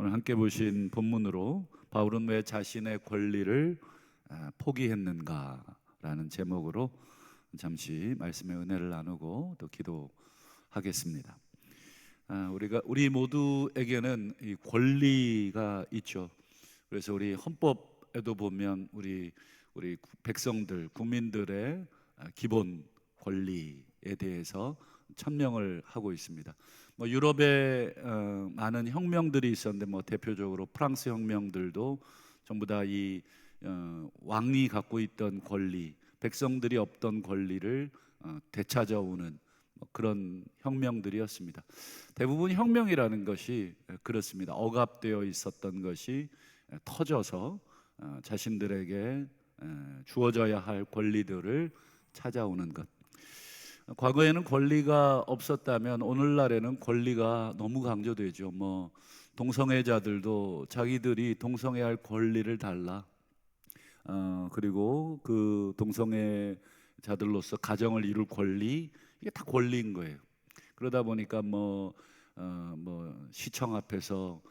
오늘 함께 보신 본문으로 바울은 왜 자신의 권리를 포기했는가라는 제목으로 잠시 말씀의 은혜를 나누고 또 기도하겠습니다. 우리 모두에게는 이 권리가 있죠. 그래서 우리 헌법에도 보면 우리 백성들, 국민들의 기본 권리에 대해서 천명을 하고 있습니다. 유럽에 많은 혁명들이 있었는데 대표적으로 프랑스 혁명들도 전부 다 이 왕이 갖고 있던 권리, 백성들이 없던 권리를 되찾아오는 그런 혁명들이었습니다. 대부분 혁명이라는 것이 그렇습니다. 억압되어 있었던 것이 터져서 자신들에게 주어져야 할 권리들을 찾아오는 것. 과거에는 권리가 없었다면 오늘날에는 권리가 너무 강조되죠. 동성애자들도 자기들이 동성애할 권리를 달라. 그리고 그 동성애자들로서 가정을 이룰 권리, 이게 다 권리인 거예요. 그러다 보니까 시청 앞에서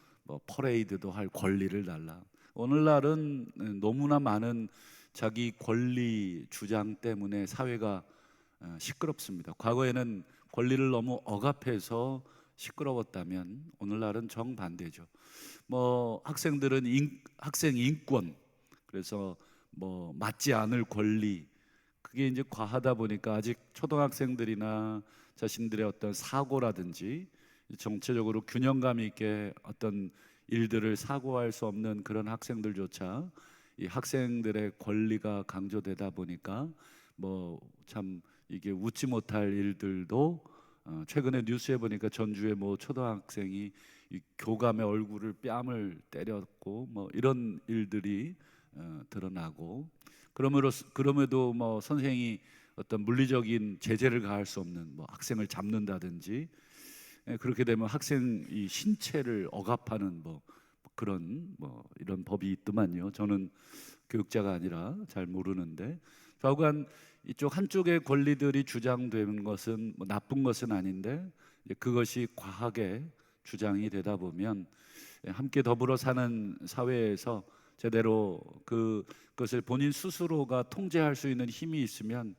퍼레이드도 할 권리를 달라. 오늘날은 너무나 많은 자기 권리 주장 때문에 사회가 시끄럽습니다. 과거에는 권리를 너무 억압해서 시끄러웠다면 오늘날은 정반대죠. 학생들은 학생 인권, 그래서 맞지 않을 권리, 그게 이제 과하다 보니까 아직 초등학생들이나 자신들의 어떤 사고라든지 정체적으로 균형감 있게 어떤 일들을 사고할 수 없는 그런 학생들조차 이 학생들의 권리가 강조되다 보니까 참 이게 웃지 못할 일들도 최근에 뉴스에 보니까 전주에 초등학생이 이 교감의 얼굴을 뺨을 때렸고 이런 일들이 드러나고, 그럼에도 선생이 어떤 물리적인 제재를 가할 수 없는 학생을 잡는다든지, 그렇게 되면 학생 이 신체를 억압하는 그런 이런 법이 있더만요. 저는 교육자가 아니라 잘 모르는데, 좌우간 이쪽 한쪽의 권리들이 주장되는 것은 나쁜 것은 아닌데, 그것이 과하게 주장이 되다 보면 함께 더불어 사는 사회에서 제대로 그것을 본인 스스로가 통제할 수 있는 힘이 있으면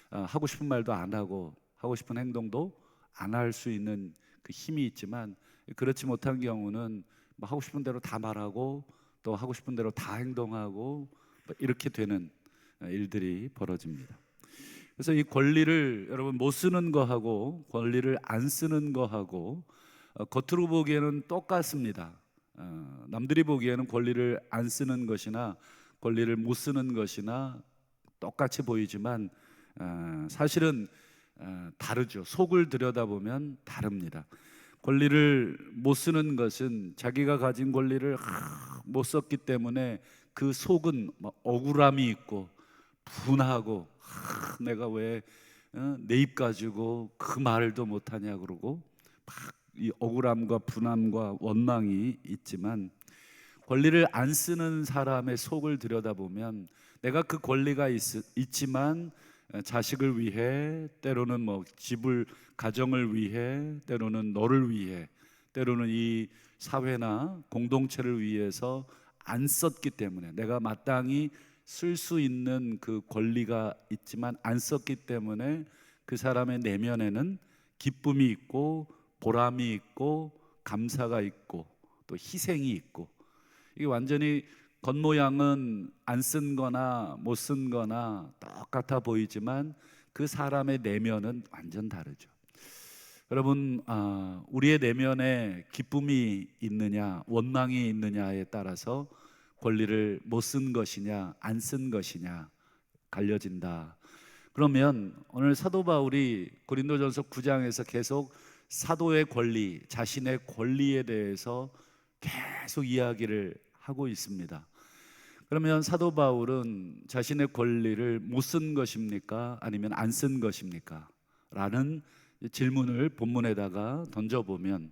하고 싶은 말도 안 하고 하고 싶은 행동도 안 할 수 있는 그 힘이 있지만, 그렇지 못한 경우는 하고 싶은 대로 다 말하고 또 하고 싶은 대로 다 행동하고 이렇게 되는 일들이 벌어집니다. 그래서 이 권리를 여러분 못 쓰는 거하고 권리를 안 쓰는 거하고 겉으로 보기에는 똑같습니다. 남들이 보기에는 권리를 안 쓰는 것이나 권리를 못 쓰는 것이나 똑같이 보이지만 사실은 다르죠. 속을 들여다보면 다릅니다. 권리를 못 쓰는 것은 자기가 가진 권리를 못 썼기 때문에 그 속은 억울함이 있고 분하고, 내가 왜 내 입 가지고 그 말도 못하냐 그러고 이 억울함과 분함과 원망이 있지만, 권리를 안 쓰는 사람의 속을 들여다보면 내가 그 권리가 있지만 자식을 위해, 때로는 집을, 가정을 위해, 때로는 너를 위해, 때로는 이 사회나 공동체를 위해서 안 썼기 때문에, 내가 마땅히 쓸 수 있는 그 권리가 있지만 안 썼기 때문에 그 사람의 내면에는 기쁨이 있고 보람이 있고 감사가 있고 또 희생이 있고, 이게 완전히 겉모양은 안 쓴 거나 못 쓴 거나 똑같아 보이지만 그 사람의 내면은 완전 다르죠. 여러분, 우리의 내면에 기쁨이 있느냐 원망이 있느냐에 따라서 권리를 못 쓴 것이냐 안 쓴 것이냐 갈려진다. 그러면 오늘 사도 바울이 고린도전서 9장에서 계속 사도의 권리, 자신의 권리에 대해서 계속 이야기를 하고 있습니다. 그러면 사도 바울은 자신의 권리를 못 쓴 것입니까? 아니면 안 쓴 것입니까? 라는 질문을 본문에다가 던져보면,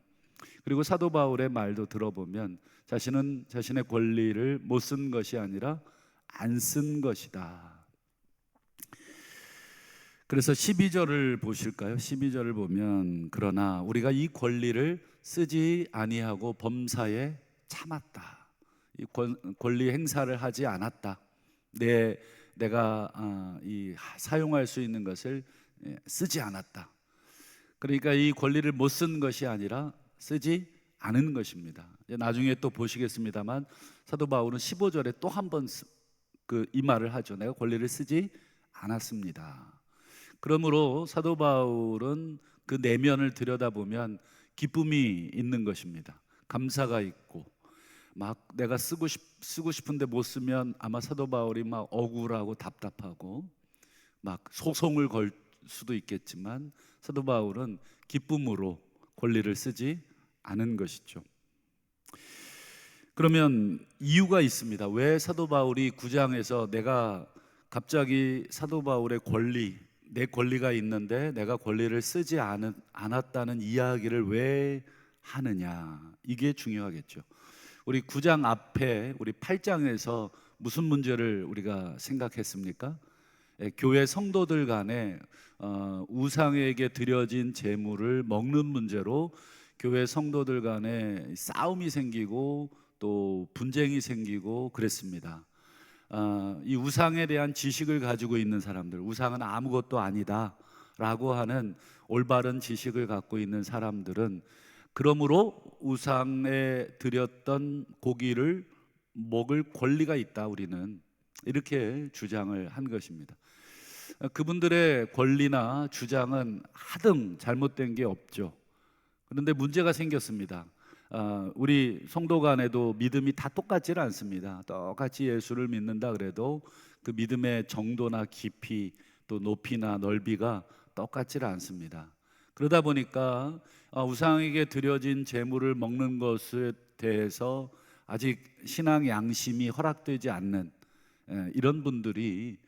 그리고 사도 바울의 말도 들어보면 자신은 자신의 권리를 못 쓴 것이 아니라 안 쓴 것이다. 그래서 12절을 보실까요? 12절을 보면, 그러나 우리가 이 권리를 쓰지 아니하고 범사에 참았다. 이 권리 행사를 하지 않았다. 내가 이 사용할 수 있는 것을 쓰지 않았다. 그러니까 이 권리를 못 쓴 것이 아니라 쓰지 않은 것입니다. 나중에 또 보시겠습니다만 사도 바울은 15절에 또 한 번 이 말을 하죠. 내가 권리를 쓰지 않았습니다. 그러므로 사도 바울은 그 내면을 들여다보면 기쁨이 있는 것입니다. 감사가 있고, 막 내가 쓰고 싶은데 못 쓰면 아마 사도 바울이 막 억울하고 답답하고 막 소송을 걸 수도 있겠지만 사도 바울은 기쁨으로 권리를 쓰지 않은 것이죠. 그러면 이유가 있습니다. 왜 사도 바울이 9장에서 내가 갑자기 사도 바울의 내 권리가 있는데 내가 권리를 쓰지 않았다는 이야기를 왜 하느냐? 이게 중요하겠죠. 우리 9장 앞에 우리 8장에서 무슨 문제를 우리가 생각했습니까? 교회 성도들 간에 우상에게 드려진 제물을 먹는 문제로 교회 성도들 간에 싸움이 생기고 또 분쟁이 생기고 그랬습니다. 이 우상에 대한 지식을 가지고 있는 사람들, 우상은 아무것도 아니다 라고 하는 올바른 지식을 갖고 있는 사람들은 그러므로 우상에 드렸던 고기를 먹을 권리가 있다, 우리는 이렇게 주장을 한 것입니다. 그분들의 권리나 주장은 하등 잘못된 게 없죠. 그런데 문제가 생겼습니다. 우리 성도 간에도 믿음이 다 똑같지는 않습니다. 똑같이 예수를 믿는다 그래도 그 믿음의 정도나 깊이 또 높이나 넓이가 똑같지는 않습니다. 그러다 보니까 우상에게 드려진 제물을 먹는 것에 대해서 아직 신앙 양심이 허락되지 않는 이런 분들이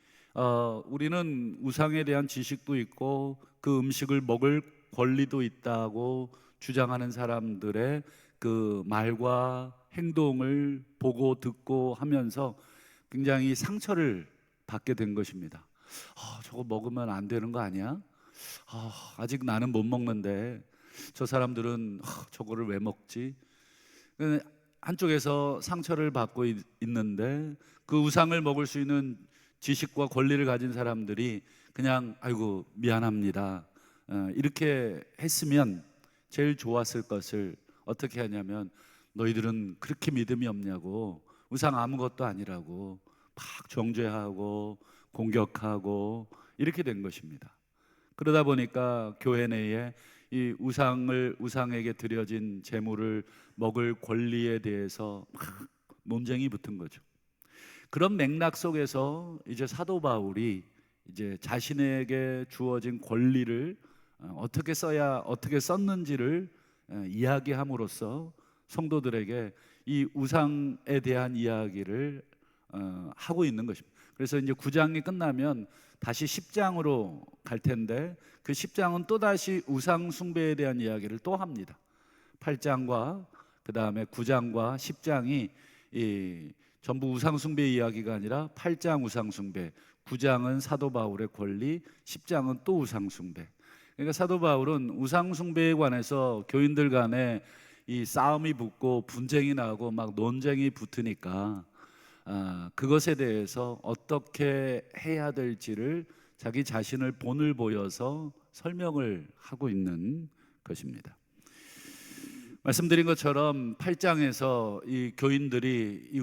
우리는 우상에 대한 지식도 있고 그 음식을 먹을 권리도 있다고 주장하는 사람들의 그 말과 행동을 보고 듣고 하면서 굉장히 상처를 받게 된 것입니다. 저거 먹으면 안 되는 거 아니야? 아직 나는 못 먹는데 저 사람들은 저거를 왜 먹지? 한쪽에서 상처를 받고 있는데 그 우상을 먹을 수 있는 지식과 권리를 가진 사람들이 그냥 아이고 미안합니다 이렇게 했으면 제일 좋았을 것을 어떻게 하냐면 너희들은 그렇게 믿음이 없냐고, 우상 아무것도 아니라고 막 정죄하고 공격하고 이렇게 된 것입니다. 그러다 보니까 교회 내에 이 우상에게 드려진 제물을 먹을 권리에 대해서 막 논쟁이 붙은 거죠. 그런 맥락 속에서 이제 사도 바울이 이제 자신에게 주어진 권리를 어떻게 썼는지를 이야기함으로써 성도들에게 이 우상에 대한 이야기를 하고 있는 것입니다. 그래서 이제 9장이 끝나면 다시 10장으로 갈 텐데 그 10장은 또다시 우상 숭배에 대한 이야기를 또 합니다. 8장과 그 다음에 9장과 10장이 전부 우상 숭배 이야기가 아니라 8장 우상 숭배, 9장은 사도 바울의 권리, 10장은 또 우상 숭배. 그러니까 사도 바울은 우상 숭배에 관해서 교인들 간에 이 싸움이 붙고 분쟁이 나고 막 논쟁이 붙으니까 그것에 대해서 어떻게 해야 될지를 자기 자신을 본을 보여서 설명을 하고 있는 것입니다. 말씀드린 것처럼 8장에서 이 교인들이 이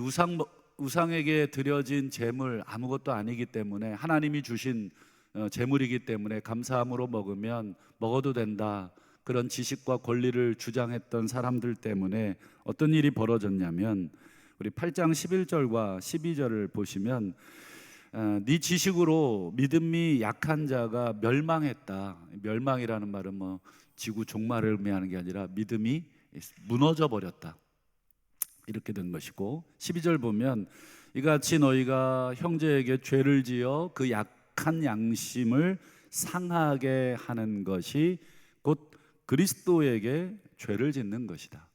우상에게 드려진 제물 아무것도 아니기 때문에 하나님이 주신 제물이기 때문에 감사함으로 먹어도 된다, 그런 지식과 권리를 주장했던 사람들 때문에 어떤 일이 벌어졌냐면 우리 8장 11절과 12절을 보시면 네 지식으로 믿음이 약한 자가 멸망했다. 멸망이라는 말은 뭐 지구 종말을 의미하는 게 아니라 믿음이 무너져 버렸다, 이렇게 된 것이고, 12절 보면 이같이 너희가 형제에게 죄를 지어 그 약한 양심을 상하게 하는 것이 곧 그리스도에게 죄를 짓는 것이다.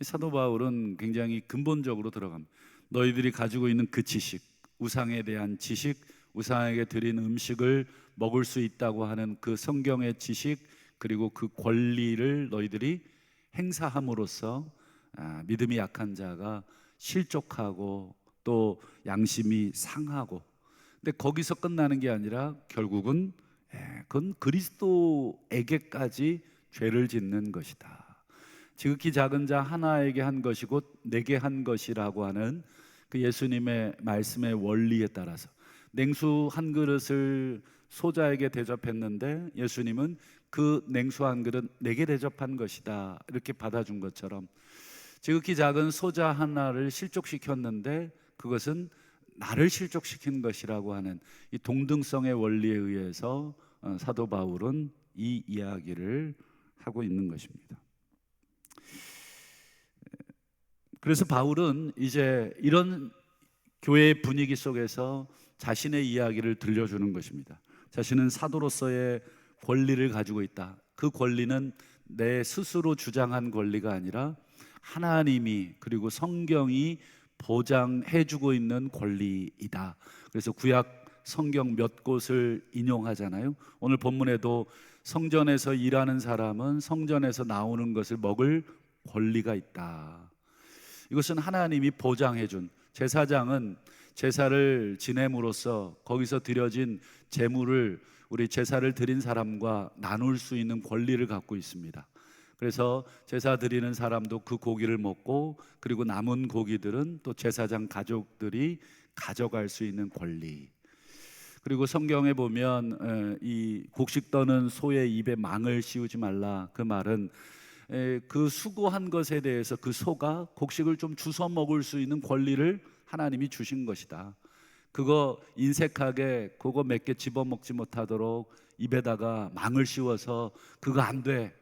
사도 바울은 굉장히 근본적으로 들어갑니다. 너희들이 가지고 있는 그 지식, 우상에 대한 지식, 우상에게 드린 음식을 먹을 수 있다고 하는 그 성경의 지식, 그리고 그 권리를 너희들이 행사함으로써 믿음이 약한 자가 실족하고 또 양심이 상하고, 근데 거기서 끝나는 게 아니라 결국은 그건 그리스도에게까지 죄를 짓는 것이다. 지극히 작은 자 하나에게 한 것이 곧 내게 한 것이라고 하는 그 예수님의 말씀의 원리에 따라서 냉수 한 그릇을 소자에게 대접했는데 예수님은 그 냉수 한 그릇 내게 대접한 것이다 이렇게 받아준 것처럼, 지극히 작은 소자 하나를 실족시켰는데 그것은 나를 실족시킨 것이라고 하는 이 동등성의 원리에 의해서 사도 바울은 이 이야기를 하고 있는 것입니다. 그래서 바울은 이제 이런 교회의 분위기 속에서 자신의 이야기를 들려주는 것입니다. 자신은 사도로서의 권리를 가지고 있다. 그 권리는 내 스스로 주장한 권리가 아니라 하나님이 그리고 성경이 보장해주고 있는 권리이다. 그래서 구약 성경 몇 곳을 인용하잖아요. 오늘 본문에도 성전에서 일하는 사람은 성전에서 나오는 것을 먹을 권리가 있다. 이것은 하나님이 보장해준, 제사장은 제사를 지냄으로써 거기서 드려진 제물을 우리 제사를 드린 사람과 나눌 수 있는 권리를 갖고 있습니다. 그래서 제사 드리는 사람도 그 고기를 먹고, 그리고 남은 고기들은 또 제사장 가족들이 가져갈 수 있는 권리. 그리고 성경에 보면 이 곡식 떠는 소의 입에 망을 씌우지 말라, 그 말은 그 수고한 것에 대해서 그 소가 곡식을 좀 주워 먹을 수 있는 권리를 하나님이 주신 것이다. 그거 인색하게 그거 몇 개 집어먹지 못하도록 입에다가 망을 씌워서 그거 안 돼.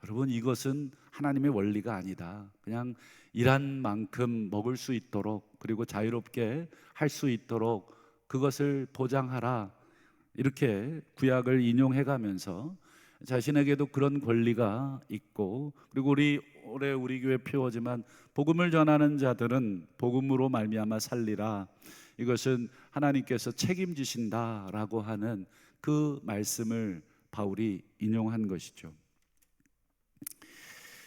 여러분, 이것은 하나님의 원리가 아니다. 그냥 일한 만큼 먹을 수 있도록, 그리고 자유롭게 할 수 있도록 그것을 보장하라. 이렇게 구약을 인용해 가면서 자신에게도 그런 권리가 있고, 그리고 올해 우리 교회 표어지만 복음을 전하는 자들은 복음으로 말미암아 살리라. 이것은 하나님께서 책임지신다라고 하는 그 말씀을 바울이 인용한 것이죠.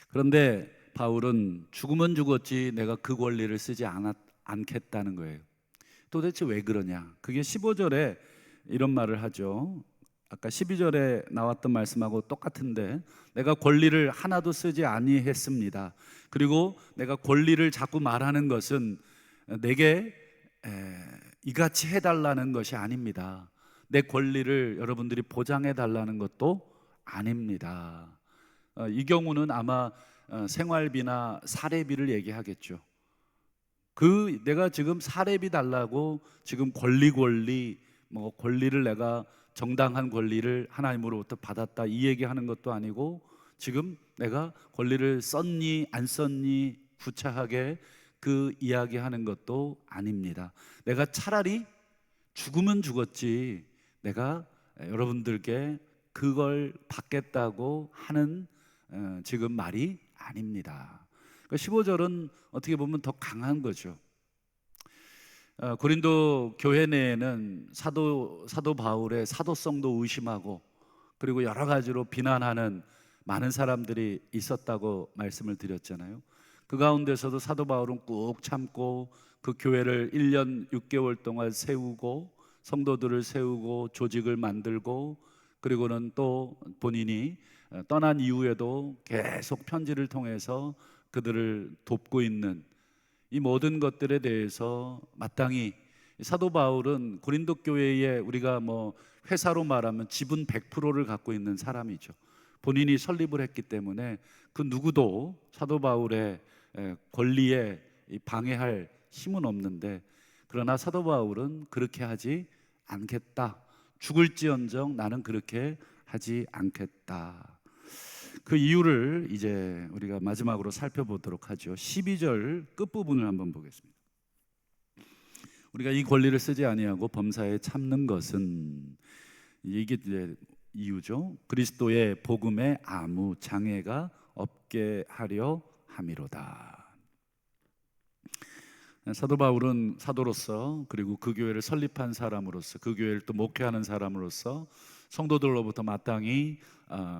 그런데 바울은 죽으면 죽었지 내가 그 권리를 쓰지 않겠다는 거예요. 도대체 왜 그러냐? 그게 15절에 이런 말을 하죠. 아까 12절에 나왔던 말씀하고 똑같은데, 내가 권리를 하나도 쓰지 아니했습니다. 그리고 내가 권리를 자꾸 말하는 것은 내게 이같이 해달라는 것이 아닙니다. 내 권리를 여러분들이 보장해달라는 것도 아닙니다. 이 경우는 아마 생활비나 사례비를 얘기하겠죠. 내가 지금 사례비 달라고 지금 권리 뭐 권리를 내가 정당한 권리를 하나님으로부터 받았다 이 얘기하는 것도 아니고, 지금 내가 권리를 썼니 안 썼니 구차하게 그 이야기하는 것도 아닙니다. 내가 차라리 죽으면 죽었지 내가 여러분들께 그걸 받겠다고 하는 지금 말이 아닙니다. 15절은 어떻게 보면 더 강한 거죠. 고린도 교회 내에는 사도 바울의 사도성도 의심하고, 그리고 여러 가지로 비난하는 많은 사람들이 있었다고 말씀을 드렸잖아요. 그 가운데서도 사도 바울은 꾹 참고 그 교회를 1년 6개월 동안 세우고, 성도들을 세우고 조직을 만들고, 그리고는 또 본인이 떠난 이후에도 계속 편지를 통해서 그들을 돕고 있는 이 모든 것들에 대해서 마땅히 사도 바울은 고린도 교회에 우리가 뭐 회사로 말하면 지분 100%를 갖고 있는 사람이죠. 본인이 설립을 했기 때문에 그 누구도 사도 바울의 권리에 방해할 힘은 없는데, 그러나 사도 바울은 그렇게 하지 않겠다. 죽을지언정 나는 그렇게 하지 않겠다. 그 이유를 이제 우리가 마지막으로 살펴보도록 하죠. 12절 끝부분을 한번 보겠습니다. 우리가 이 권리를 쓰지 아니하고 범사에 참는 것은, 이게 이제 이유죠. 그리스도의 복음에 아무 장애가 없게 하려 함이로다. 사도 바울은 사도로서, 그리고 그 교회를 설립한 사람으로서, 그 교회를 또 목회하는 사람으로서 성도들로부터 마땅히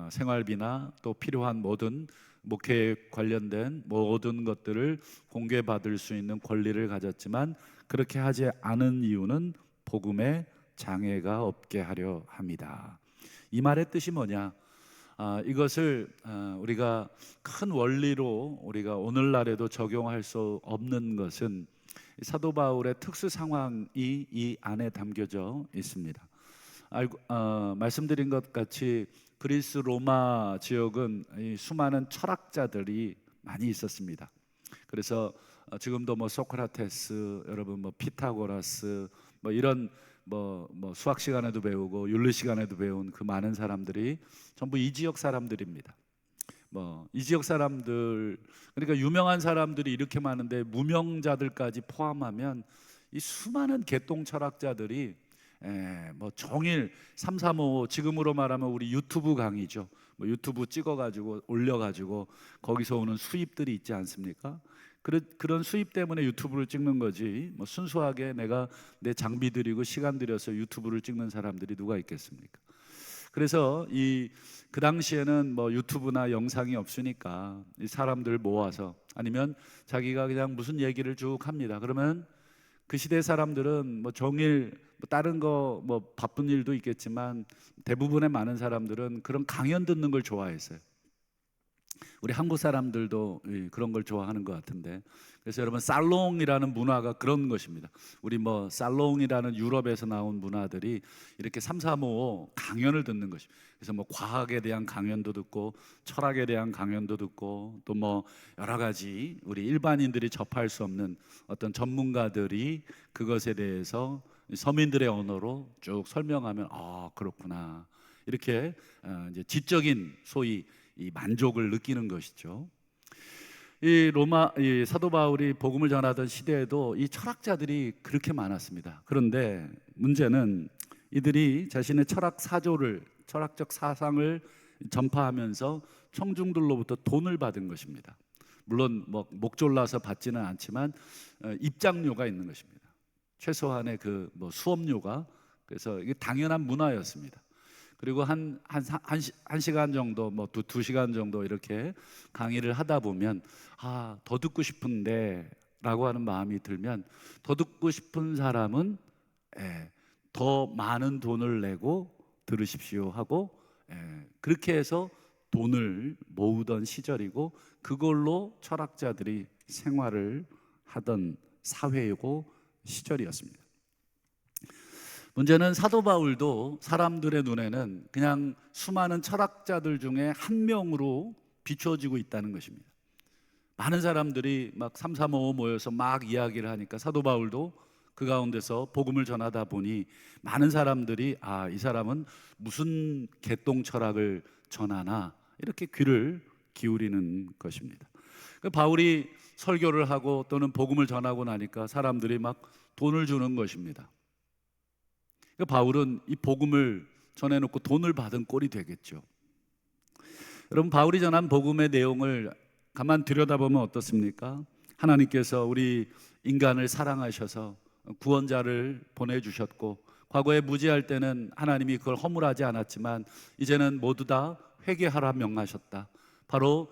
생활비나 또 필요한 모든 목회에 관련된 모든 것들을 공개받을 수 있는 권리를 가졌지만 그렇게 하지 않은 이유는 복음에 장애가 없게 하려 합니다. 이 말의 뜻이 뭐냐? 이것을 우리가 큰 원리로 우리가 오늘날에도 적용할 수 없는 것은 사도 바울의 특수 상황이 이 안에 담겨져 있습니다. 말씀드린 것 같이 그리스 로마 지역은 이 수많은 철학자들이 많이 있었습니다. 그래서 지금도 뭐 소크라테스, 여러분 뭐 피타고라스 뭐 이런 뭐 수학 시간에도 배우고 윤리 시간에도 배운 그 많은 사람들이 전부 이 지역 사람들입니다. 뭐 이 지역 사람들, 그러니까 유명한 사람들이 이렇게 많은데 무명자들까지 포함하면 이 수많은 개똥 철학자들이 뭐 종일 335 지금으로 말하면 우리 유튜브 강의죠. 뭐 유튜브 찍어가지고 올려가지고 거기서 오는 수입들이 있지 않습니까? 그런 수입 때문에 유튜브를 찍는 거지. 뭐 순수하게 내가 내 장비 들이고 시간 들여서 유튜브를 찍는 사람들이 누가 있겠습니까? 그래서 그 당시에는 뭐 유튜브나 영상이 없으니까 이 사람들 모아서 아니면 자기가 그냥 무슨 얘기를 쭉 합니다. 그러면 그 시대 사람들은 뭐 종일 뭐 다른 거 뭐 바쁜 일도 있겠지만 대부분의 많은 사람들은 그런 강연 듣는 걸 좋아했어요. 우리 한국 사람들도 그런 걸 좋아하는 것 같은데, 그래서 여러분 살롱이라는 문화가 그런 것입니다. 우리 뭐 살롱이라는 유럽에서 나온 문화들이 이렇게 335 강연을 듣는 것입니다. 그래서 뭐 과학에 대한 강연도 듣고 철학에 대한 강연도 듣고 또 뭐 여러 가지 우리 일반인들이 접할 수 없는 어떤 전문가들이 그것에 대해서 서민들의 언어로 쭉 설명하면 그렇구나, 이렇게 이제 지적인 소위 이 만족을 느끼는 것이죠. 이 사도 바울이 복음을 전하던 시대에도 이 철학자들이 그렇게 많았습니다. 그런데 문제는 이들이 자신의 철학적 사상을 전파하면서 청중들로부터 돈을 받은 것입니다. 물론 뭐 목졸라서 받지는 않지만 입장료가 있는 것입니다. 최소한의 그 뭐 수업료가. 그래서 이게 당연한 문화였습니다. 그리고 한 시간 정도, 뭐 두 시간 정도 이렇게 강의를 하다 보면 더 듣고 싶은데 라고 하는 마음이 들면 더 듣고 싶은 사람은 더 많은 돈을 내고 들으십시오 하고 그렇게 해서 돈을 모으던 시절이고 그걸로 철학자들이 생활을 하던 사회이고 시절이었습니다. 문제는 사도 바울도 사람들의 눈에는 그냥 수많은 철학자들 중에 한 명으로 비춰지고 있다는 것입니다. 많은 사람들이 막 335 모여서 막 이야기를 하니까 사도 바울도 그 가운데서 복음을 전하다 보니 많은 사람들이 이 사람은 무슨 개똥 철학을 전하나 이렇게 귀를 기울이는 것입니다. 바울이 설교를 하고 또는 복음을 전하고 나니까 사람들이 막 돈을 주는 것입니다. 바울은 이 복음을 전해놓고 돈을 받은 꼴이 되겠죠. 여러분, 바울이 전한 복음의 내용을 가만 들여다보면 어떻습니까? 하나님께서 우리 인간을 사랑하셔서 구원자를 보내주셨고 과거에 무지할 때는 하나님이 그걸 허물하지 않았지만 이제는 모두 다 회개하라 명하셨다. 바로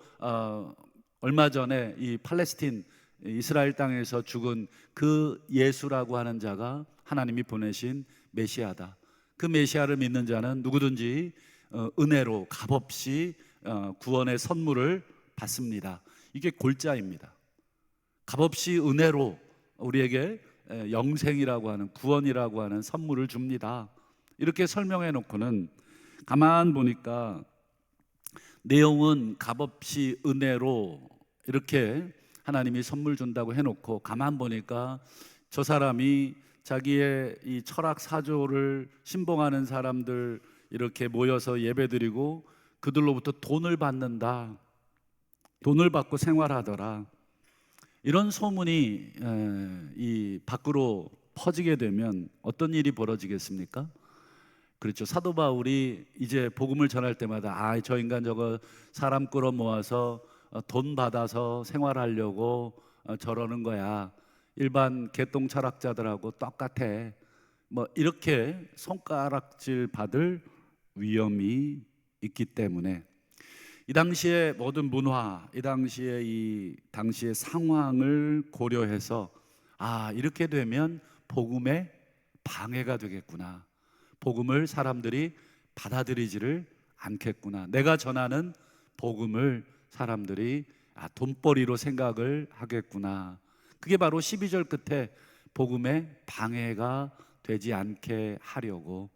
얼마 전에 이 팔레스틴 이스라엘 땅에서 죽은 그 예수라고 하는 자가 하나님이 보내신 메시아다. 그 메시아를 믿는 자는 누구든지 은혜로 값없이 구원의 선물을 받습니다. 이게 골자입니다. 값없이 은혜로 우리에게 영생이라고 하는 구원이라고 하는 선물을 줍니다. 이렇게 설명해 놓고는 가만 보니까 내용은 값없이 은혜로 이렇게 하나님이 선물 준다고 해놓고 가만 보니까 저 사람이 자기의 이 철학 사조를 신봉하는 사람들 이렇게 모여서 예배드리고 그들로부터 돈을 받는다, 돈을 받고 생활하더라, 이런 소문이 이 밖으로 퍼지게 되면 어떤 일이 벌어지겠습니까? 그렇죠. 사도 바울이 이제 복음을 전할 때마다 저 인간 저거 사람 끌어 모아서 돈 받아서 생활하려고 저러는 거야, 일반 개똥 철학자들하고 똑같아, 뭐 이렇게 손가락질 받을 위험이 있기 때문에 이 당시의 모든 문화, 이 당시의 당시의 상황을 고려해서 이렇게 되면 복음에 방해가 되겠구나. 복음을 사람들이 받아들이지를 않겠구나. 내가 전하는 복음을 사람들이 돈벌이로 생각을 하겠구나. 그게 바로 12절 끝에 복음에 방해가 되지 않게 하려고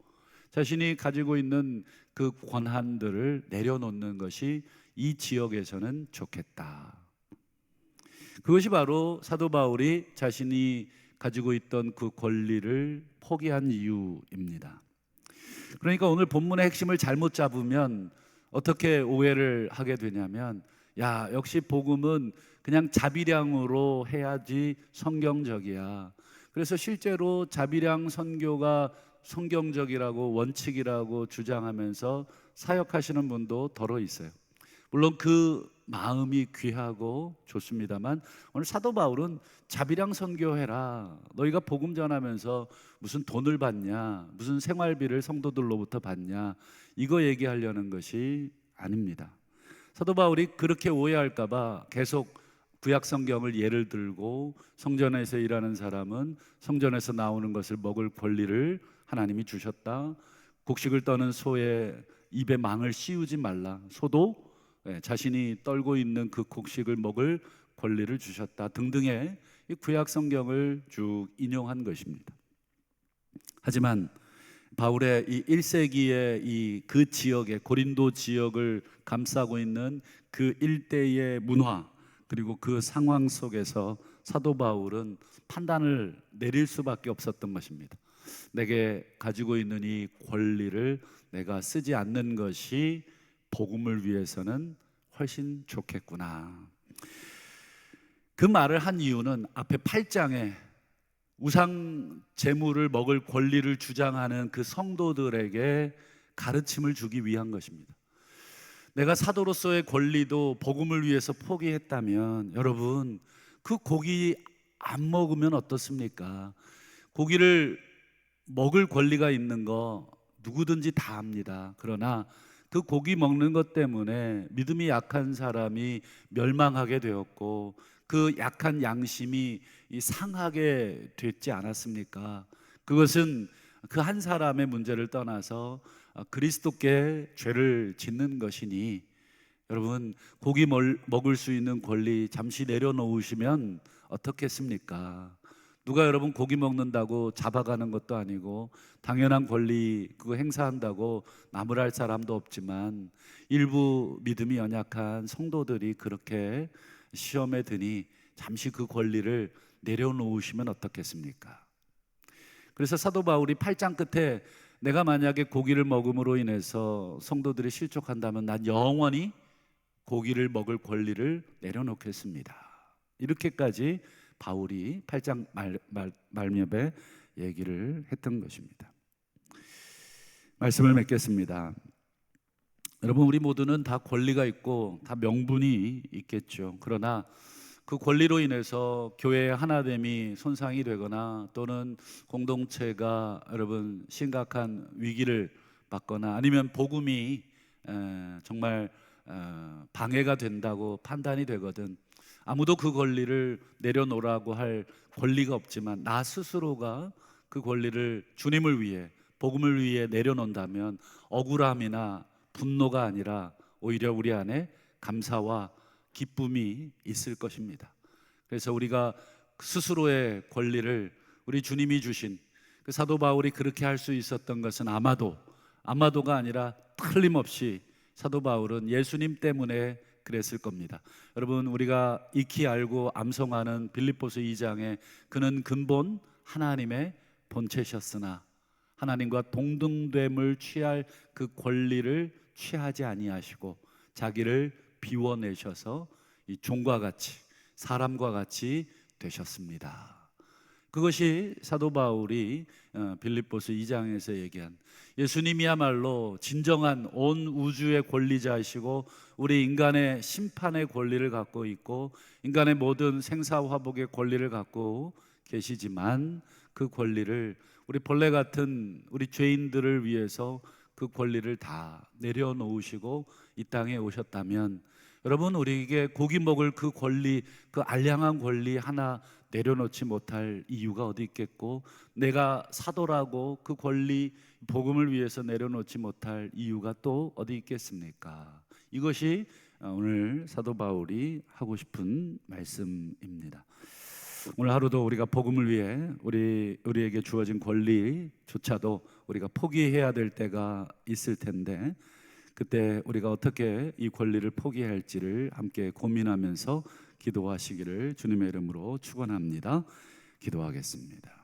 자신이 가지고 있는 그 권한들을 내려놓는 것이 이 지역에서는 좋겠다. 그것이 바로 사도 바울이 자신이 가지고 있던 그 권리를 포기한 이유입니다. 그러니까 오늘 본문의 핵심을 잘못 잡으면 어떻게 오해를 하게 되냐면, 역시 복음은 그냥 자비량으로 해야지 성경적이야. 그래서 실제로 자비량 선교가 성경적이라고 원칙이라고 주장하면서 사역하시는 분도 더러 있어요. 물론 그 마음이 귀하고 좋습니다만, 오늘 사도 바울은 자비량 선교해라. 너희가 복음 전하면서 무슨 돈을 받냐, 무슨 생활비를 성도들로부터 받냐, 이거 얘기하려는 것이 아닙니다. 사도 바울이 그렇게 오해할까 봐 계속 구약 성경을 예를 들고, 성전에서 일하는 사람은 성전에서 나오는 것을 먹을 권리를 하나님이 주셨다. 곡식을 떠는 소의 입에 망을 씌우지 말라. 소도 자신이 떨고 있는 그 곡식을 먹을 권리를 주셨다 등등의 이 구약 성경을 쭉 인용한 것입니다. 하지만 바울의 이 1세기의 그 지역의 고린도 지역을 감싸고 있는 그 일대의 문화, 그리고 그 상황 속에서 사도 바울은 판단을 내릴 수밖에 없었던 것입니다. 내게 가지고 있는 이 권리를 내가 쓰지 않는 것이 복음을 위해서는 훨씬 좋겠구나. 그 말을 한 이유는 앞에 8장에 우상 제물을 먹을 권리를 주장하는 그 성도들에게 가르침을 주기 위한 것입니다. 내가 사도로서의 권리도 복음을 위해서 포기했다면 여러분, 그 고기 안 먹으면 어떻습니까? 고기를 먹을 권리가 있는 거 누구든지 다 압니다. 그러나 그 고기 먹는 것 때문에 믿음이 약한 사람이 멸망하게 되었고, 그 약한 양심이 상하게 됐지 않았습니까? 그것은 그 한 사람의 문제를 떠나서 그리스도께 죄를 짓는 것이니, 여러분, 고기 먹을 수 있는 권리 잠시 내려놓으시면 어떻겠습니까? 누가 여러분 고기 먹는다고 잡아가는 것도 아니고, 당연한 권리 그거 행사한다고 나무랄 사람도 없지만, 일부 믿음이 연약한 성도들이 그렇게 시험에 드니 잠시 그 권리를 내려놓으시면 어떻겠습니까? 그래서 사도 바울이 8장 끝에 내가 만약에 고기를 먹음으로 인해서 성도들이 실족한다면 난 영원히 고기를 먹을 권리를 내려놓겠습니다. 이렇게까지 바울이 8장 말미에 얘기를 했던 것입니다. 말씀을 맺겠습니다. 여러분, 우리 모두는 다 권리가 있고 다 명분이 있겠죠. 그러나 그 권리로 인해서 교회의 하나됨이 손상이 되거나, 또는 공동체가 여러분 심각한 위기를 받거나, 아니면 복음이 정말 방해가 된다고 판단이 되거든, 아무도 그 권리를 내려놓으라고 할 권리가 없지만 나 스스로가 그 권리를 주님을 위해, 복음을 위해 내려놓는다면 억울함이나 분노가 아니라 오히려 우리 안에 감사와 기쁨이 있을 것입니다. 그래서 우리가 스스로의 권리를 우리 주님이 주신, 그 사도 바울이 그렇게 할 수 있었던 것은 아마도가 아니라 틀림없이 사도 바울은 예수님 때문에 그랬을 겁니다. 여러분, 우리가 익히 알고 암송하는 빌립보서 2장에 그는 근본 하나님의 본체셨으나 하나님과 동등됨을 취할 그 권리를 취하지 아니하시고 자기를 비워내셔서 이 종과 같이, 사람과 같이 되셨습니다. 그것이 사도 바울이 빌립보서 2장에서 얘기한, 예수님이야말로 진정한 온 우주의 권리자이시고 우리 인간의 심판의 권리를 갖고 있고 인간의 모든 생사화복의 권리를 갖고 계시지만, 그 권리를 우리 벌레 같은 우리 죄인들을 위해서 그 권리를 다 내려놓으시고 이 땅에 오셨다면, 여러분, 우리에게 고기 먹을 그 권리, 그 알량한 권리 하나 내려놓지 못할 이유가 어디 있겠고, 내가 사도라고 그 권리, 복음을 위해서 내려놓지 못할 이유가 또 어디 있겠습니까? 이것이 오늘 사도 바울이 하고 싶은 말씀입니다. 오늘 하루도 우리가 복음을 위해 우리에게 주어진 권리조차도 우리가 포기해야 될 때가 있을 텐데, 그때 우리가 어떻게 이 권리를 포기할지를 함께 고민하면서 기도하시기를 주님의 이름으로 축원합니다. 기도하겠습니다.